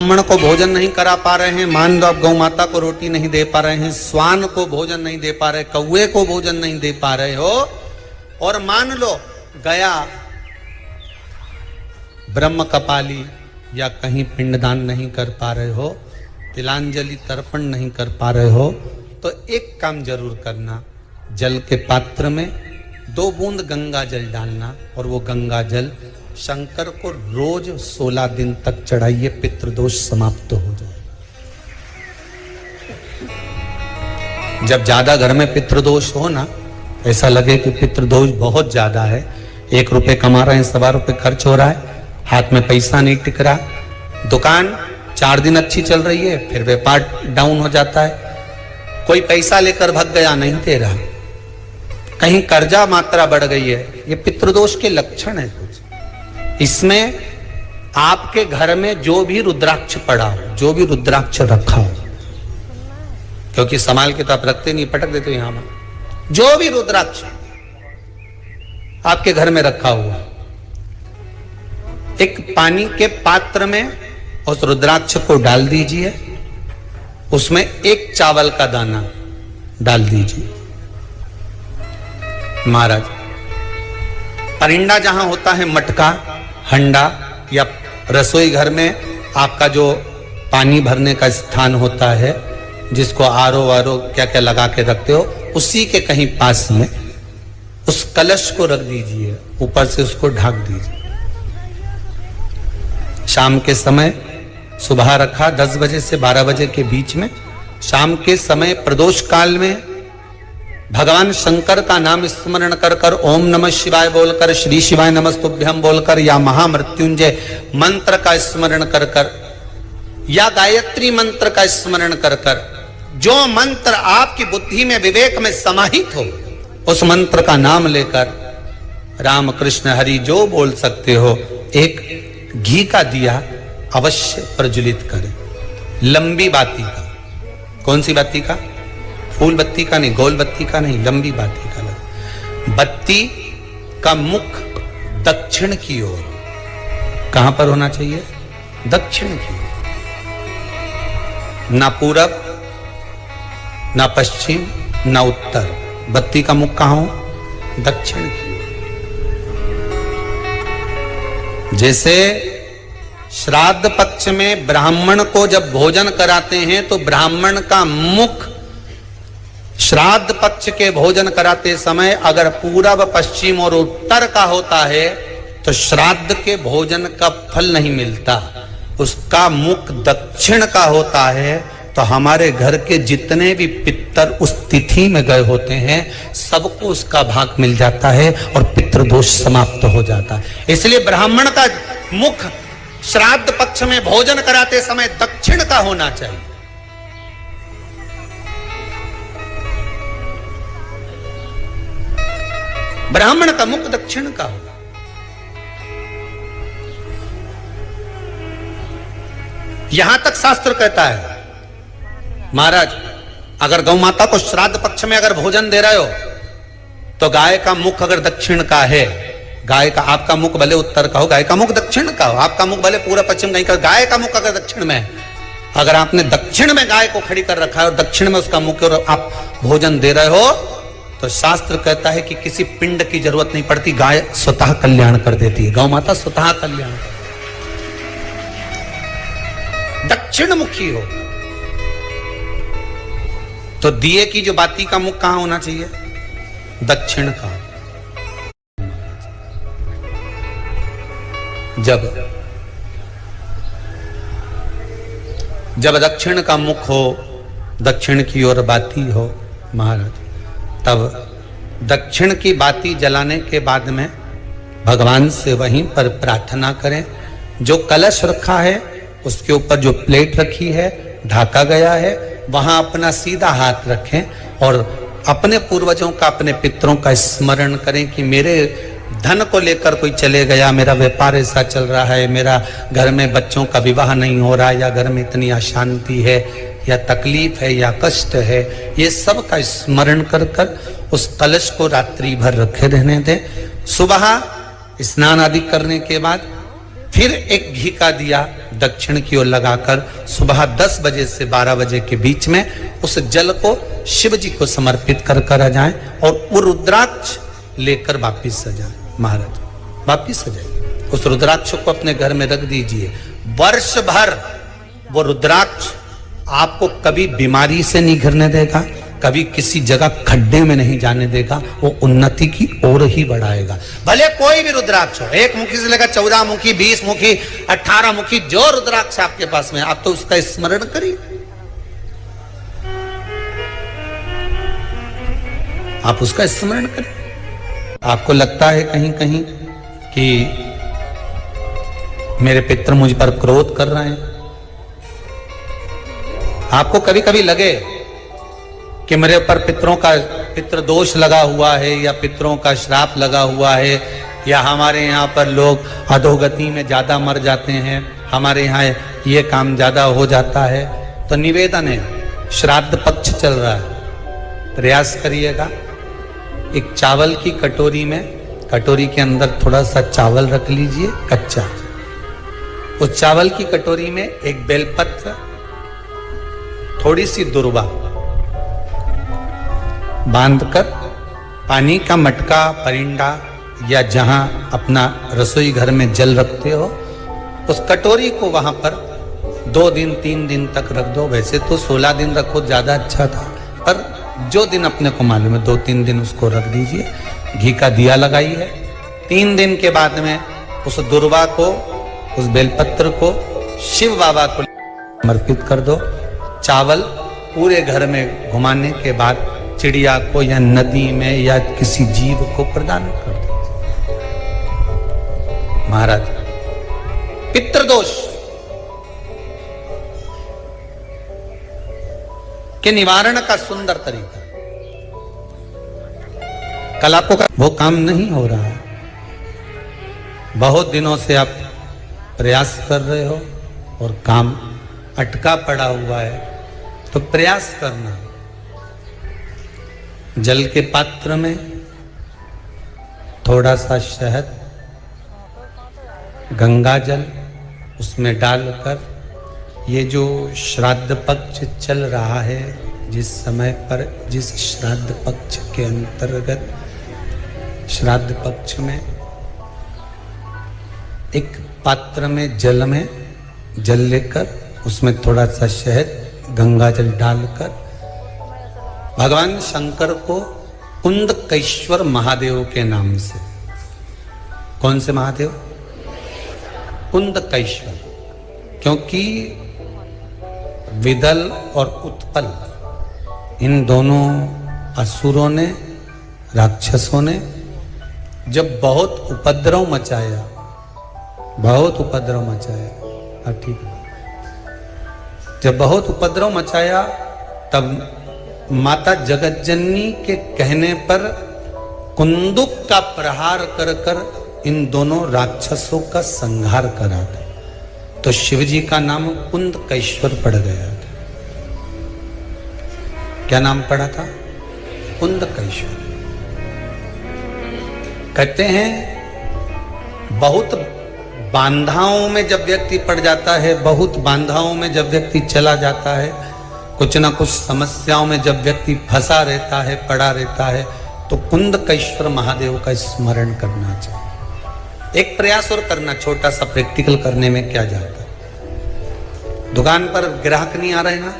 ब्राह्मण को भोजन नहीं करा पा रहे हैं, मान लो आप गौ माता को रोटी नहीं दे पा रहे हैं, स्वान को भोजन नहीं दे पा रहे, कौवे को भोजन नहीं दे पा रहे हो, और मान लो गया ब्रह्म कपाली या कहीं पिंडदान नहीं कर पा रहे हो, तिलांजलि तर्पण नहीं कर पा रहे हो, तो एक काम जरूर करना, जल के पात्र में 2 बूंद गंगा जल डालना और वो गंगा जल शंकर को रोज 16 दिन तक चढ़ाइए, पितृदोष समाप्त हो जाए। जब ज्यादा घर में पितृदोष हो ना, ऐसा लगे कि पितृदोष बहुत ज्यादा है, 1 रुपए कमा रहे हैं, 1.25 रुपए खर्च हो रहा है, हाथ में पैसा नहीं टिक रहा, दुकान 4 दिन अच्छी चल रही है, फिर व्यापार डाउन हो जाता है, कोई पैसा लेकर भग गया, नहीं दे रहा, कहीं कर्जा मात्रा बढ़ गई है, ये पितृदोष के लक्षण है कुछ। इसमें आपके घर में जो भी रुद्राक्ष पड़ा हो, जो भी रुद्राक्ष रखा हो, क्योंकि संभाल के तो आप रखते नहीं, पटक देते हो यहां में, जो भी रुद्राक्ष आपके घर में रखा हुआ, एक पानी के पात्र में उस रुद्राक्ष को डाल दीजिए, उसमें 1 चावल का दाना डाल दीजिए। महाराज, परिंदा जहां होता है, मटका, हंडा या रसोई घर में आपका जो पानी भरने का स्थान होता है, जिसको आरो वारो क्या क्या लगा के रखते हो, उसी के कहीं पास में उस कलश को रख दीजिए, ऊपर से उसको ढक दीजिए। शाम के समय, सुबह रखा 10 बजे से 12 बजे के बीच में, शाम के समय प्रदोष काल में भगवान शंकर का नाम स्मरण कर कर, ओम नमः शिवाय बोलकर, श्री शिवाय नमस्तुभ्यम बोलकर, या महामृत्युंजय मंत्र का स्मरण कर कर, या गायत्री मंत्र का स्मरण कर कर, जो मंत्र आपकी बुद्धि में, विवेक में समाहित हो, उस मंत्र का नाम लेकर राम कृष्ण हरि जो बोल सकते हो, एक घी का दिया अवश्य प्रज्वलित करें, लंबी बाती का। कौन सी बाती का? फूल बत्ती का नहीं, गोल बत्ती का नहीं, लंबी बाती का लगा। बत्ती का मुख दक्षिण की ओर, कहां पर होना चाहिए? दक्षिण की ओर, ना पूरब, ना पश्चिम, ना उत्तर, बत्ती का मुख कहां हो? दक्षिण की ओर। जैसे श्राद्ध पक्ष में ब्राह्मण को जब भोजन कराते हैं तो ब्राह्मण का मुख श्राद्ध पक्ष के भोजन कराते समय अगर पूरब, पश्चिम और उत्तर का होता है तो श्राद्ध के भोजन का फल नहीं मिलता, उसका मुख दक्षिण का होता है तो हमारे घर के जितने भी पितर उस तिथि में गए होते हैं सबको उसका भाग मिल जाता है और पितृदोष समाप्त हो जाता है। इसलिए ब्राह्मण का मुख श्राद्ध पक्ष में भोजन कराते समय दक्षिण का होना चाहिए। ब्राह्मण का मुख दक्षिण का हो। यहां तक शास्त्र कहता है, महाराज अगर गौ माता को श्राद्ध पक्ष में अगर भोजन दे रहे हो तो गाय का मुख अगर दक्षिण का है, गाय का, आपका मुख भले उत्तर का हो, गाय का मुख दक्षिण का हो, आपका मुख भले पूरा पश्चिम कहीं का, गाय का मुख अगर दक्षिण में है, अगर आपने दक्षिण में गाय को खड़ी कर रखा है और दक्षिण में उसका मुख और आप भोजन दे रहे हो तो शास्त्र कहता है कि किसी पिंड की जरूरत नहीं पड़ती, गाय स्वतः कल्याण कर देती है, गौ माता स्वतः कल्याण कर, दक्षिण मुखी हो। तो दिए की जो बाती का मुख कहां होना चाहिए? दक्षिण का। जब दक्षिण का मुख हो, दक्षिण की ओर बाती हो महाराज, तब दक्षिण की बाती जलाने के बाद में भगवान से वहीं पर प्रार्थना करें। जो कलश रखा है उसके ऊपर जो प्लेट रखी है, ढाका गया है, वहां अपना सीधा हाथ रखें और अपने पूर्वजों का, अपने पितरों का स्मरण करें कि मेरे धन को लेकर कोई चले गया, मेरा व्यापार ऐसा चल रहा है, मेरा घर में बच्चों का विवाह नहीं हो रहा, या घर में इतनी अशांति है, या तकलीफ है, या कष्ट है, ये सब का स्मरण कर कर उस कलश को रात्रि भर रखे रहने दें। सुबह स्नान आदि करने के बाद फिर एक घी का दिया दक्षिण की ओर लगाकर सुबह 10 बजे से 12 बजे के बीच में उस जल को शिव जी को समर्पित कर आ जाएं और वो रुद्राक्ष लेकर वापिस आ जाएं। महाराज वापिस आ जाइए, उस रुद्राक्ष को अपने घर में रख दीजिए। वर्ष भर वो रुद्राक्ष आपको कभी बीमारी से नहीं घिरने देगा, कभी किसी जगह खड्डे में नहीं जाने देगा, वो उन्नति की ओर ही बढ़ाएगा। भले कोई भी रुद्राक्ष हो, 1 मुखी से लेकर 14 मुखी, 20 मुखी, 18 मुखी, जो रुद्राक्ष आपके पास में, आप तो उसका स्मरण करिए। आप उसका स्मरण करिए। आपको लगता है कहीं कहीं कि मेरे पितर मुझ पर क्रोध कर रहे हैं, आपको कभी कभी लगे कि मेरे ऊपर पितृ दोष लगा हुआ है या पितरों का श्राप लगा हुआ है, या हमारे यहाँ पर लोग अधोगति में ज्यादा मर जाते हैं, हमारे यहाँ ये काम ज्यादा हो जाता है, तो निवेदन है, श्राद्ध पक्ष चल रहा है, प्रयास करिएगा। एक चावल की कटोरी में, कटोरी के अंदर थोड़ा सा चावल रख लीजिए कच्चा, उस चावल की कटोरी में एक बेलपत्र, थोड़ी सी दुर्वा बांधकर पानी का मटका, परिंडा या जहां अपना रसोई घर में जल रखते हो, उस कटोरी को वहां पर 2 दिन 3 दिन तक रख दो। वैसे तो 16 दिन रखो ज्यादा अच्छा था, पर जो दिन अपने को मालूम है 2-3 दिन उसको रख दीजिए। घी का दिया लगाइए। 3 दिन के बाद में उस दुर्वा को, उस बेलपत्र को शिव बाबा को समर्पित कर दो। चावल पूरे घर में घुमाने के बाद चिड़िया को या नदी में या किसी जीव को प्रदान कर दो। महाराज पितृदोष के निवारण का सुंदर तरीका, कल आपको वो काम नहीं हो रहा है, बहुत दिनों से आप प्रयास कर रहे हो और काम अटका पड़ा हुआ है, तो प्रयास करना। जल के पात्र में थोड़ा सा शहद, गंगा जल उसमें डालकर, ये जो श्राद्ध पक्ष चल रहा है, जिस समय पर, जिस श्राद्ध पक्ष के अंतर्गत, श्राद्ध पक्ष में एक पात्र में जल लेकर उसमें थोड़ा सा शहद, गंगा जल डालकर भगवान शंकर को कुंदकेश्वर महादेव के नाम से, कौन से महादेव? कुंदकेश्वर, क्योंकि विदल और उत्पल इन दोनों असुरों ने, राक्षसों ने जब बहुत उपद्रव मचाया, ठीक है, जब बहुत उपद्रव मचाया, तब माता जगतजननी के कहने पर कुंदुक का प्रहार कर कर इन दोनों राक्षसों का संहार करा था, तो शिवजी का नाम कुंदकेश्वर पड़ गया था। क्या नाम पड़ा था? कुंदकेश्वर। कहते हैं बहुत बांधाओं में जब व्यक्ति पड़ जाता है, बहुत बांधाओं में जब व्यक्ति चला जाता है, कुछ ना कुछ समस्याओं में जब व्यक्ति फंसा रहता है, पड़ा रहता है, तो कुंदकेश्वर महादेव का स्मरण करना चाहिए। एक प्रयास और करना, छोटा सा प्रैक्टिकल करने में क्या जाता है। दुकान पर ग्राहक नहीं आ रहे ना,